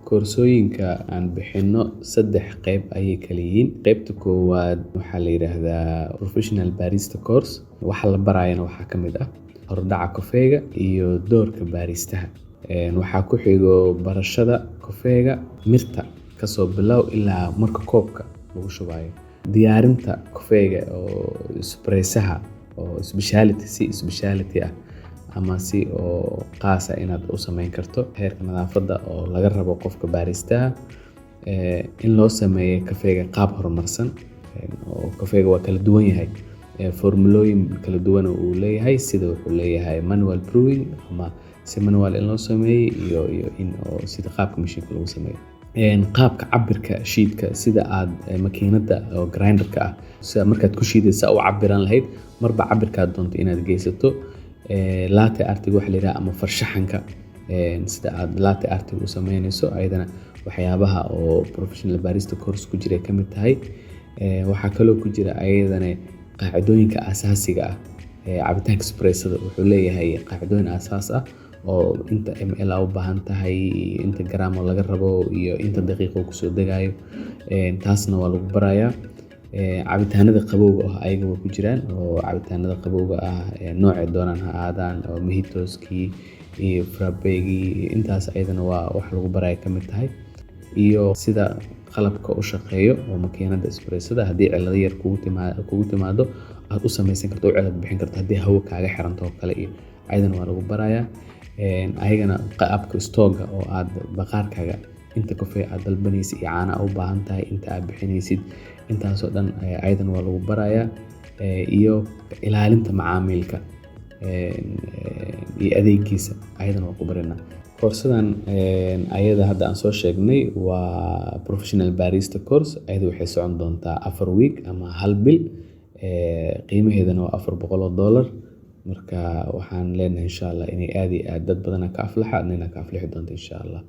koorsooyinka aan bixino 3 qayb ayay kala yihiin. Qaybta koowaad waxaa la yiraahdaa Professional Barista Course. Waxa la barayana waxaa ka mid ah hordhaca kafeega iyo doorka baristaha. Waxaa ku xigo barashada kafeega mirta kasoo bilow ilaa marka koobka lagu shubayo. Diyaarinta kafeega oo espressaha oo specialty ah ama si oo qaas ah inaad u sameyn karto. Heerka nadaafadda oo laga rabo qofka baristaha in loo sameeyo kafeega qaab horumarsan oo kafeega waa kala duwan yahay. Formulooyin kala duwan uu leeyahay sida wuxuu leeyahay manual brewing ama si manual in loo sameeyo iyo in oo sida qaabka mashiinka lagu sameeyo. Qaabka cabirka sheetka sida aad makiinada oo grinderka ah sida markaad ku shiidaysa u cabiran lahayd marba cabirka doonto inaad geysato. Latte artiga waxa la yiraahdaa ama farshaxanka sida aad latte artiga u sameynayso ayadana waxyaabaha oo Professional Barista Course ku jira ka mid tahay. Waxaa kaloo ku jira ayadana qaacidooyinka asaasiga ah. Cabitaanka espressada wuxuu leeyahay qaacidooyin asaas ah oo inta ml u baahan tahay, inta gram laga rabo iyo inta daqiiqo ku soo dagayo. Taasna waa lagu barayaa. Cabitaanada qabowga ah ayaga way ku jiraan oo cabitaanada qabowga ah nooca doonaan ha aadaan oo mojitoski iyo frappegi intaas ayadana waa wax lagu barayo ka mid tahay. Iyo sida qalabka u shaqeeyo oo makiinada espressada haddii cilad yar kugu timaado aad u samaysan karto oo cilad bixin karto haddii hawo kaaga xiranto kale iyo ayadana waa lagu barayaa. Ayagana qaabka stock oo aad baqaarkaaga inta kafee aad dalbanaysid iyo caana u baahan tahay inta aad bixinaysid intaas oo dhan ayadana waa lagu barayaa. Iyo ilaalinta macaamilka iyo adeegiisa ayadana waa ku baranaa. Koorsadan ayada hadda aan soo sheegnay waa Professional Barista Course. Ayada waxay socon doontaa 4 week ama 1 bil. Qiimaheedana waa $400. Marka waxaan leenahay insha Allah inay aad iyo aad dad badan ka aflaxa adna ka aflixi doonto insha Allah.